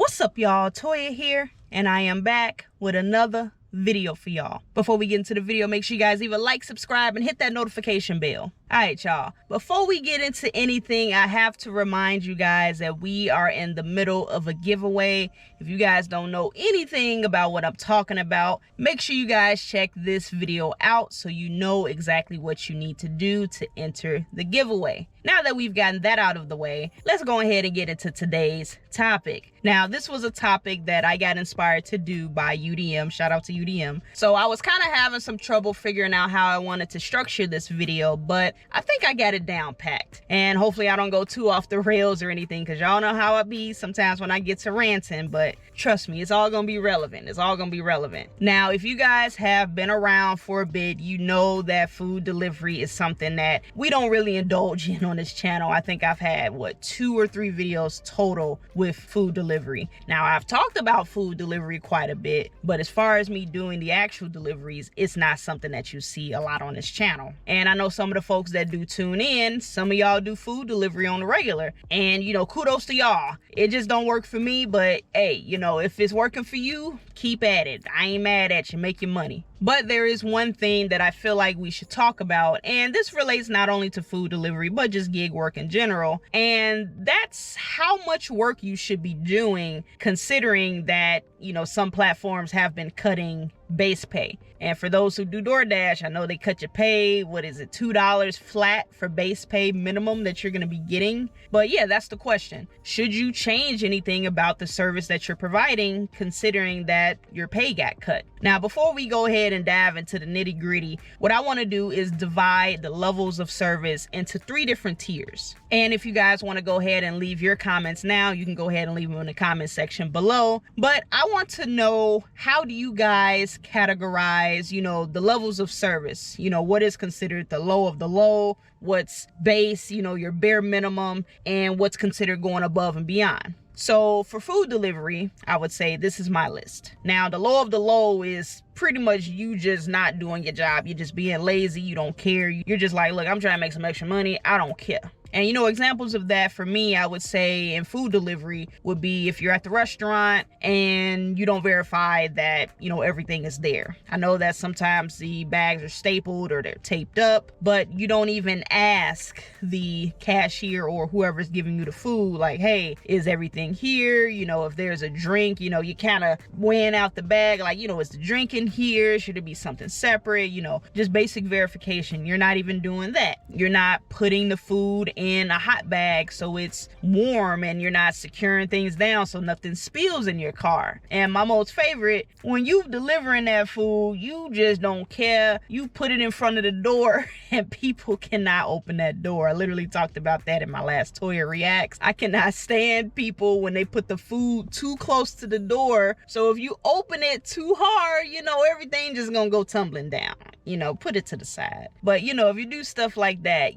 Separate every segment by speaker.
Speaker 1: What's up, y'all? Toya here, and I am back with another video for y'all. Before we get into the video, make sure you guys leave a like, subscribe, and hit that notification bell. Alright, y'all, before we get into anything, I have to remind you guys that we are in the middle of a giveaway. If you guys don't know anything about what I'm talking about, make sure you guys check this video out so you know exactly what you need to do to enter the giveaway. Now that we've gotten that out of the way, let's go ahead and get into today's topic. Now, this was a topic that I got inspired to do by UDM. Shout out to UDM. So I was kind of having some trouble figuring out how I wanted to structure this video, but I think I got it down packed. And hopefully I don't go too off the rails or anything, because y'all know how it be sometimes when I get to ranting, but trust me, it's all gonna be relevant. It's all gonna be relevant. Now, if you guys have been around for a bit, you know that food delivery is something that we don't really indulge in on this channel. I think I've had, 2 or 3 videos total with food delivery. Now, I've talked about food delivery quite a bit, but as far as me doing the actual deliveries, it's not something that you see a lot on this channel. And I know some of the folks that do tune in, some of y'all do food delivery on the regular, and kudos to y'all. It just don't work for me, but hey, if it's working for you, keep at it. I ain't mad at you. Make your money. But there is one thing that I feel like we should talk about, and this relates not only to food delivery, but just gig work in general, and that's how much work you should be doing, considering that, some platforms have been cutting base pay. And for those who do DoorDash, I know they cut your pay, $2 flat for base pay minimum that you're going to be getting. But yeah, that's the question. Should you change anything about the service that you're providing, considering that your pay got cut? Now, before we go ahead and dive into the nitty gritty, what I want to do is divide the levels of service into 3 different tiers. And if you guys want to go ahead and leave your comments now, you can go ahead and leave them in the comment section below. But I want to know, how do you guys categorize, the levels of service? What is considered the low of the low, what's base, your bare minimum, and what's considered going above and beyond. So for food delivery, I would say this is my list. Now, the low of the low is pretty much you just not doing your job. You're just being lazy. You don't care. You're just like, look, I'm trying to make some extra money. I don't care. And examples of that for me, I would say in food delivery would be if you're at the restaurant and you don't verify that, everything is there. I know that sometimes the bags are stapled or they're taped up, but you don't even ask the cashier or whoever's giving you the food, like, hey, is everything here? If there's a drink, you kind of weighing out the bag, like, is the drink in here? Should it be something separate? Just basic verification. You're not even doing that. You're not putting the food in a hot bag so it's warm, and you're not securing things down so nothing spills in your car. And my most favorite, when you delivering that food, you just don't care. You put it in front of the door and people cannot open that door. I literally talked about that in my last Toya Reacts. I cannot stand people when they put the food too close to the door. So if you open it too hard, everything just gonna go tumbling down. Put it to the side. But if you do stuff like that,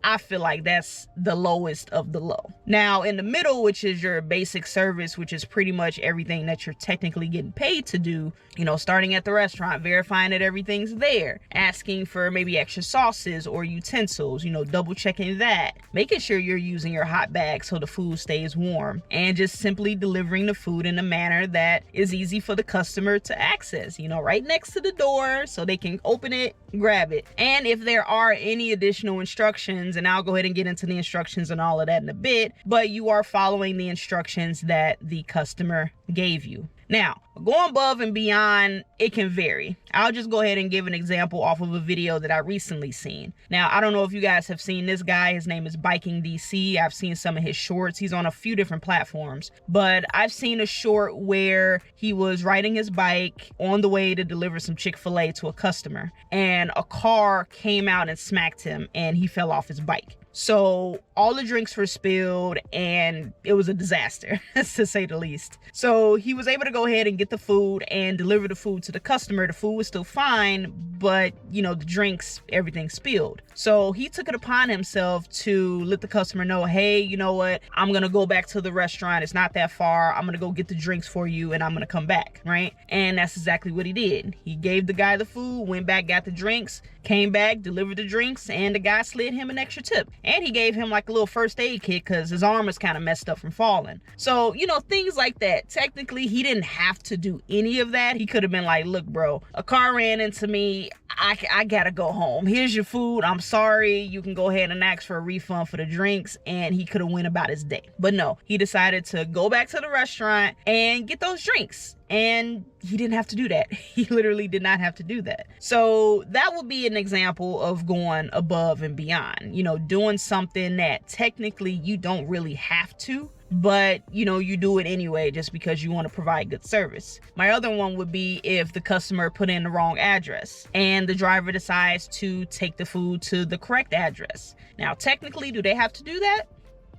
Speaker 1: I feel like that's the lowest of the low. Now, in the middle, which is your basic service, which is pretty much everything that you're technically getting paid to do, starting at the restaurant, verifying that everything's there, asking for maybe extra sauces or utensils, double checking that, making sure you're using your hot bag so the food stays warm, and just simply delivering the food in a manner that is easy for the customer to access, right next to the door so they can open it, grab it. And if there are any additional instructions, and I'll go ahead and get into the instructions and all of that in a bit, but you are following the instructions that the customer gave you. Now, going above and beyond, it can vary. I'll just go ahead and give an example off of a video that I recently seen. Now, I don't know if you guys have seen this guy. His name is Biking DC. I've seen some of his shorts. He's on a few different platforms, but I've seen a short where he was riding his bike on the way to deliver some Chick-fil-A to a customer, and a car came out and smacked him, and he fell off his bike. So all the drinks were spilled, and it was a disaster, to say the least. So he was able to go ahead and get the food and deliver the food to the customer. The food was still fine, but the drinks, everything spilled. So he took it upon himself to let the customer know, hey, you know what? I'm gonna go back to the restaurant. It's not that far. I'm gonna go get the drinks for you, and I'm gonna come back, right? And that's exactly what he did. He gave the guy the food, went back, got the drinks, came back, delivered the drinks, and the guy slid him an extra tip. And he gave him like a little first aid kit because his arm is kind of messed up from falling. So, you know, things like that. Technically, he didn't have to do any of that. He could have been like, look, bro, a car ran into me. I gotta go home. Here's your food. I'm sorry. You can go ahead and ask for a refund for the drinks. And he could have went about his day. But no, he decided to go back to the restaurant and get those drinks. And he didn't have to do that. He literally did not have to do that. So that would be an example of going above and beyond, you know, doing something that technically you don't really have to, but you know, you do it anyway just because you want to provide good service. My other one would be if the customer put in the wrong address and the driver decides to take the food to the correct address. Now, technically, do they have to do that?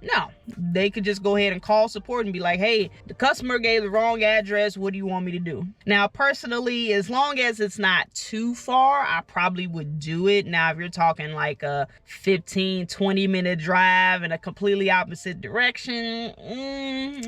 Speaker 1: No, they could just go ahead and call support and be like, hey, the customer gave the wrong address. What do you want me to do? Now, personally, as long as it's not too far, I probably would do it. Now, if you're talking like a 15-20 minute drive in a completely opposite direction,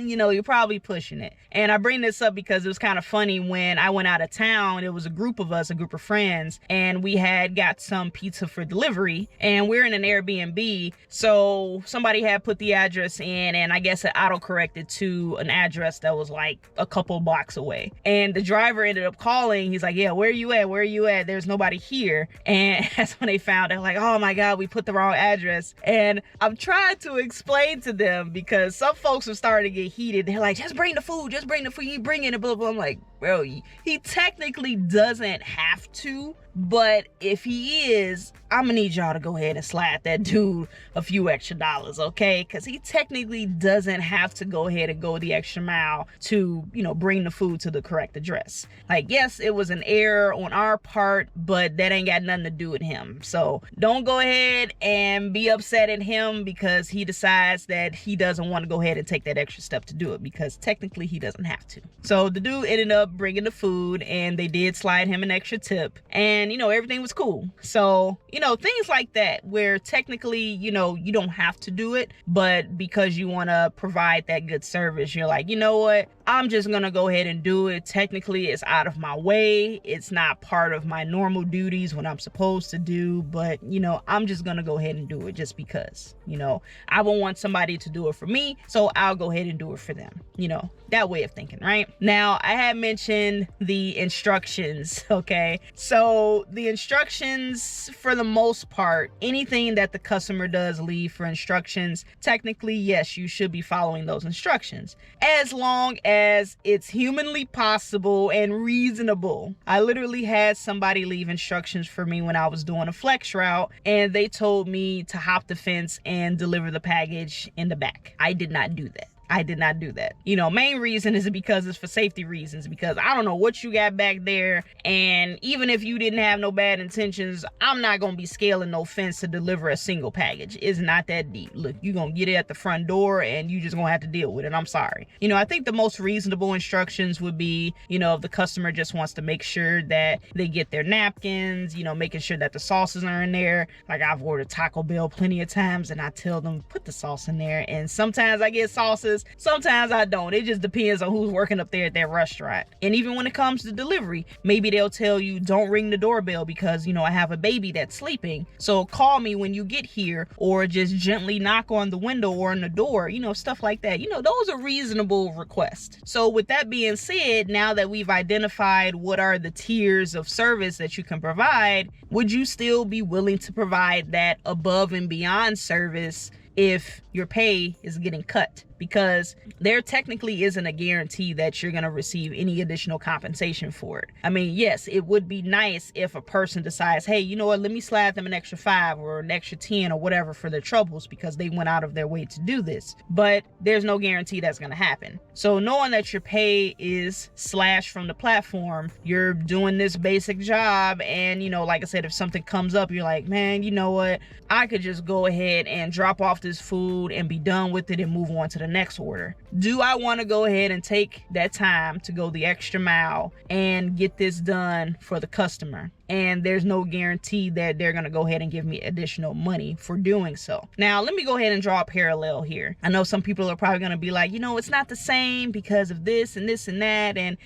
Speaker 1: you know, you're probably pushing it. And I bring this up because it was kind of funny when I went out of town. It was a group of us, a group of friends, and we had got some pizza for delivery, and we're in an Airbnb. So somebody had put the address in, and I guess it auto-corrected to an address that was like a couple blocks away. And the driver ended up calling. He's like, yeah, where are you at? Where are you at? There's nobody here. And that's when they found out, like, oh my God, we put the wrong address. And I'm trying to explain to them because some folks are starting to get heated. They're like, just bring the food, you bring it, and blah, blah. I'm like, bro, he technically doesn't have to, but if he is, I'm gonna need y'all to go ahead and slide that dude a few extra dollars, okay? Because he technically doesn't have to go ahead and go the extra mile to, you know, bring the food to the correct address. Like, yes, it was an error on our part, but that ain't got nothing to do with him. So don't go ahead and be upset at him because he decides that he doesn't want to go ahead and take that extra step to do it, because technically he doesn't have to. So the dude ended up bringing the food, and they did slide him an extra tip, and you know, everything was cool. So, you know, things like that where technically, you know, you don't have to do it, but because you want to provide that good service, you're like, you know what, I'm just gonna go ahead and do it. Technically, it's out of my way. It's not part of my normal duties, what I'm supposed to do, but you know, I'm just gonna go ahead and do it just because, you know, I won't want somebody to do it for me, so I'll go ahead and do it for them. You know, that way of thinking, right? Now, I had mentioned the instructions, okay? So the instructions, for the most part, anything that the customer does leave for instructions, technically, yes, you should be following those instructions, as long as it's humanly possible and reasonable. I literally had somebody leave instructions for me when I was doing a flex route, and they told me to hop the fence and deliver the package in the back. I did not do that. I did not do that. You know, main reason is because it's for safety reasons, because I don't know what you got back there, and even if you didn't have no bad intentions, I'm not gonna be scaling no fence to deliver a single package. It's not that deep. Look, you're gonna get it at the front door and you just gonna have to deal with it. I'm sorry. You know, I think the most reasonable instructions would be, you know, if the customer just wants to make sure that they get their napkins, you know, making sure that the sauces are in there. Like, I've ordered Taco Bell plenty of times and I tell them, put the sauce in there, and sometimes I get sauces, sometimes I don't. It just depends on who's working up there at that restaurant. And even when it comes to delivery, maybe they'll tell you, don't ring the doorbell because, you know, I have a baby that's sleeping, so call me when you get here, or just gently knock on the window or on the door, you know, stuff like that. You know, those are reasonable requests. So with that being said, now that we've identified what are the tiers of service that you can provide, would you still be willing to provide that above and beyond service if your pay is getting cut? Because there technically isn't a guarantee that you're going to receive any additional compensation for it. I mean, yes, it would be nice if a person decides, hey, you know what, let me slide them an extra 5 or an extra 10 or whatever for their troubles because they went out of their way to do this. But there's no guarantee that's going to happen. So knowing that your pay is slashed from the platform, you're doing this basic job, and, you know, like I said, if something comes up, you're like, man, you know what, I could just go ahead and drop off this food and be done with it and move on to the the next order? Do I want to go ahead and take that time to go the extra mile and get this done for the customer? And there's no guarantee that they're going to go ahead and give me additional money for doing so. Now, let me go ahead and draw a parallel here. I know some people are probably going to be like, it's not the same because of this and this and that. And,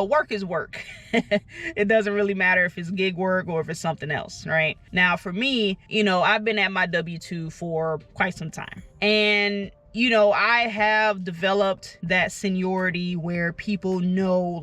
Speaker 1: work is work. It doesn't really matter if it's gig work or if it's something else, right? Now, for me, I've been at my W-2 for quite some time. And I have developed that seniority where people know,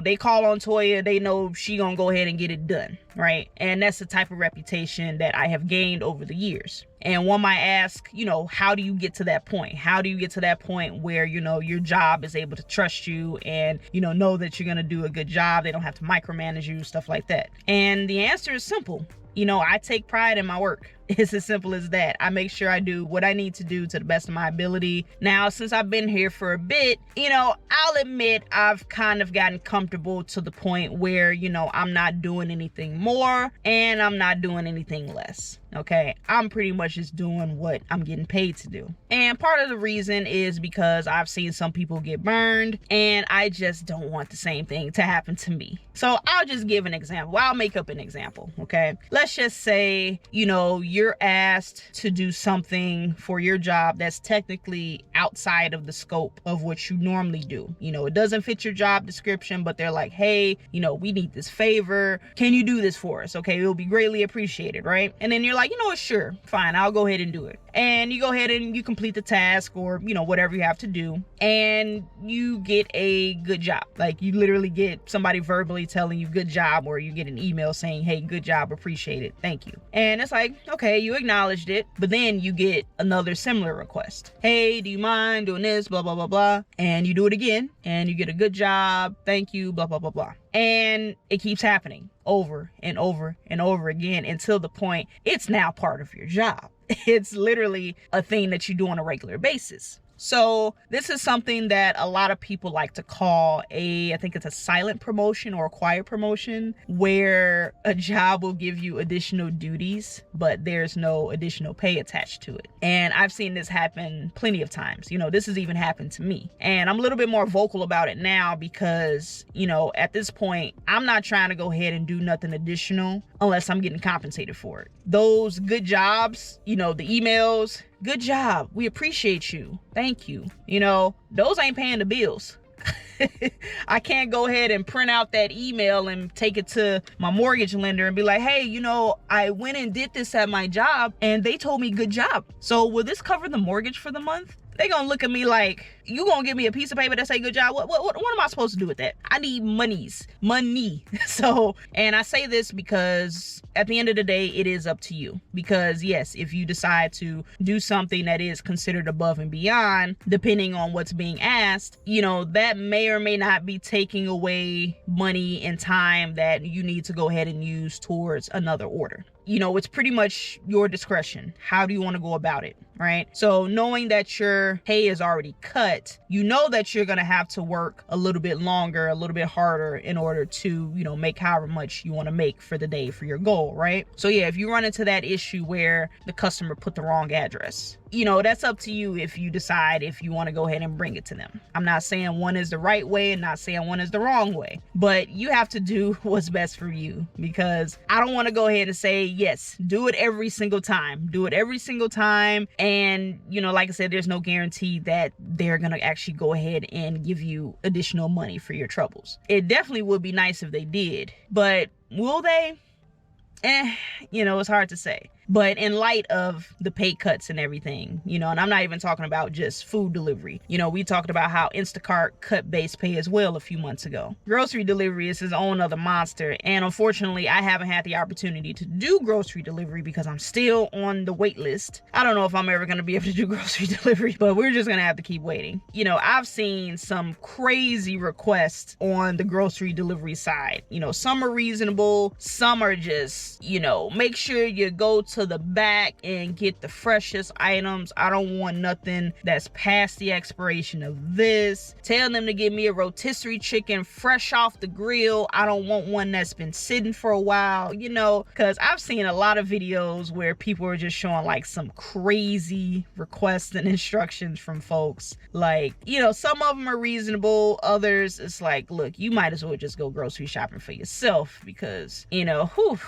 Speaker 1: they call on Toya, they know she gonna go ahead and get it done, right? And that's the type of reputation that I have gained over the years. And one might ask, how do you get to that point? How do you get to that point where, your job is able to trust you and, know that you're gonna do a good job? They don't have to micromanage you, stuff like that. And the answer is simple. I take pride in my work. It's as simple as that. I make sure I do what I need to do to the best of my ability. Now, since I've been here for a bit, I'll admit I've kind of gotten comfortable to the point where, I'm not doing anything more and I'm not doing anything less. Okay, I'm pretty much just doing what I'm getting paid to do. And part of the reason is because I've seen some people get burned and I just don't want the same thing to happen to me. So I'll just give an example. I'll make up an example. Okay, let's just say, you're asked to do something for your job that's technically outside of the scope of what you normally do. It doesn't fit your job description, but they're like, hey, we need this favor. Can you do this for us? Okay, it'll be greatly appreciated, right? And then you're like, sure, fine, I'll go ahead and do it. And you go ahead and you complete the task or, whatever you have to do. And you get a good job. Like you literally get somebody verbally telling you good job, or you get an email saying, hey, good job, appreciate it, thank you. And it's like, okay, you acknowledged it, but then you get another similar request. Hey, do you mind doing this, blah, blah, blah, blah. And you do it again and you get a good job, thank you, blah, blah, blah, blah. And it keeps happening over and over and over again until the point it's now part of your job. It's literally a thing that you do on a regular basis. So this is something that a lot of people like to call I think it's a silent promotion or a quiet promotion, where a job will give you additional duties, but there's no additional pay attached to it. And I've seen this happen plenty of times. This has even happened to me. And I'm a little bit more vocal about it now because, at this point, I'm not trying to go ahead and do nothing additional unless I'm getting compensated for it. Those good jobs, the emails, good job, we appreciate you, thank you, those ain't paying the bills. I can't go ahead and print out that email and take it to my mortgage lender and be like, hey, I went and did this at my job and they told me good job, so will this cover the mortgage for the month? They gonna look at me like, you gonna give me a piece of paper that say good job? What am I supposed to do with that? I need money. So, and I say this because at the end of the day, it is up to you. Because yes, if you decide to do something that is considered above and beyond, depending on what's being asked, that may or may not be taking away money and time that you need to go ahead and use towards another order. It's pretty much your discretion. How do you want to go about it, right? So knowing that your pay is already cut, that you're going to have to work a little bit longer, a little bit harder in order to, make however much you want to make for the day for your goal, right? So yeah, if you run into that issue where the customer put the wrong address, that's up to you if you decide if you want to go ahead and bring it to them. I'm not saying one is the right way and not saying one is the wrong way, but you have to do what's best for you, because I don't want to go ahead and say, yes, do it every single time. Do it every single time. And, like I said, there's no guarantee that they're going to actually go ahead and give you additional money for your troubles. It definitely would be nice if they did, but will they? It's hard to say. But in light of the pay cuts and everything, and I'm not even talking about just food delivery. We talked about how Instacart cut base pay as well a few months ago. Grocery delivery is its own other monster. And unfortunately, I haven't had the opportunity to do grocery delivery because I'm still on the wait list. I don't know if I'm ever going to be able to do grocery delivery, but we're just going to have to keep waiting. I've seen some crazy requests on the grocery delivery side. Some are reasonable. Some are just, make sure you go to to the back and get the freshest items. I don't want nothing that's past the expiration of this. Tell them to give me a rotisserie chicken fresh off the grill. I don't want one that's been sitting for a while, you know, because I've seen a lot of videos where people are just showing like some crazy requests and instructions from folks. Like, you know, some of them are reasonable. Others, it's like, look, you might as well just go grocery shopping for yourself because, you know, whew.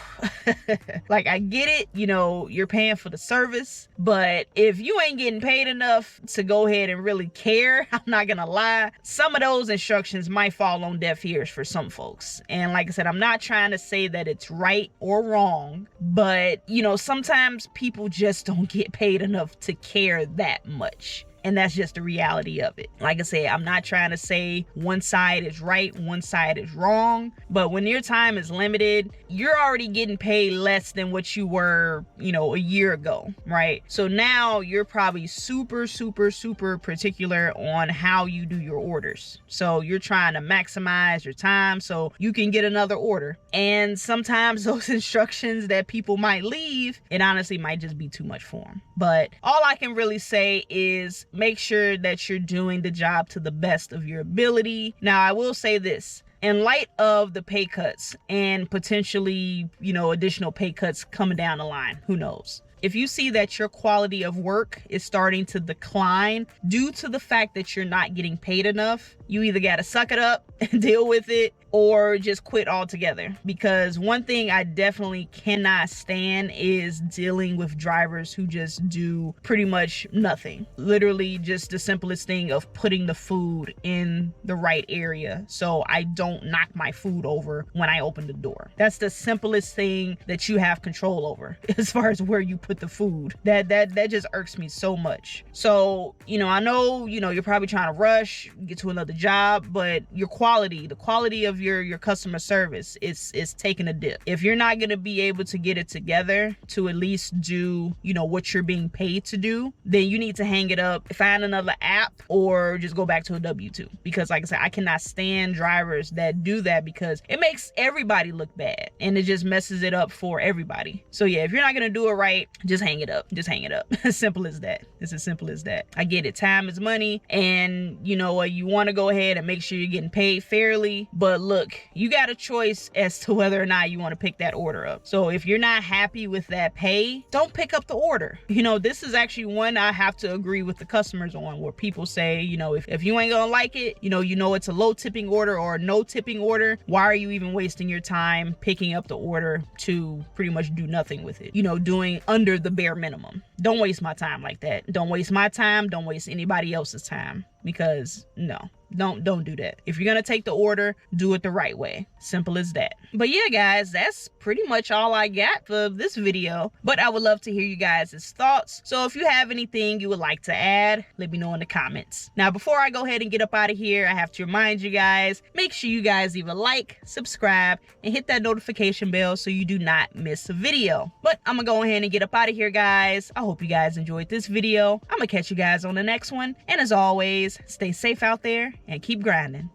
Speaker 1: Like, I get it, you know, you're paying for the service, but if you ain't getting paid enough to go ahead and really care, I'm not gonna lie, some of those instructions might fall on deaf ears for some folks. And like I said, I'm not trying to say that it's right or wrong, but, you know, sometimes people just don't get paid enough to care that much. And that's just the reality of it. Like I said, I'm not trying to say one side is right, one side is wrong. But when your time is limited, you're already getting paid less than what you were, you know, a year ago, right? So now you're probably super particular on how you do your orders. So you're trying to maximize your time so you can get another order. And sometimes those instructions that people might leave, it honestly might just be too much for them. But all I can really say is make sure that you're doing the job to the best of your ability. Now, I will say this. In light of the pay cuts and potentially, you know, additional pay cuts coming down the line, who knows? If you see that your quality of work is starting to decline due to the fact that you're not getting paid enough, you either got to suck it up and deal with it or just quit altogether. Because one thing I definitely cannot stand is dealing with drivers who just do pretty much nothing. Literally just the simplest thing of putting the food in the right area so I don't knock my food over when I open the door. That's the simplest thing that you have control over as far as where you put the food. That just irks me so much. So, you know, I know, you know, you're probably trying to rush, get to another job, but your quality, the quality of your customer service is taking a dip. If you're not going to be able to get it together to at least do, you know, what you're being paid to do, then you need to hang it up, find another app, or just go back to a W-2. Because like I said, I cannot stand drivers that do that because it makes everybody look bad and it just messes it up for everybody. So yeah, if you're not going to do it right, just hang it up. Just hang it up. As simple as that. It's as simple as that. I get it. Time is money. And you know what? You want to go ahead and make sure you're getting paid fairly. But look, you got a choice as to whether or not you want to pick that order up. So if you're not happy with that pay, don't pick up the order. You know, this is actually one I have to agree with the customers on, where people say, you know, if you ain't gonna like it, you know it's a low tipping order or a no tipping order, why are you even wasting your time picking up the order to pretty much do nothing with it? You know, doing under the bare minimum. Don't waste my time like that. Don't waste my time. Don't waste anybody else's time, because no. Don't do that. If you're gonna take the order, do it the right way. Simple as that. But yeah, guys, that's pretty much all I got for this video. But I would love to hear you guys' thoughts. So if you have anything you would like to add, let me know in the comments. Now, before I go ahead and get up out of here, I have to remind you guys, make sure you guys either like, subscribe, and hit that notification bell so you do not miss a video. But I'm gonna go ahead and get up out of here, guys. I hope you guys enjoyed this video. I'm gonna catch you guys on the next one. And as always, stay safe out there and keep grinding.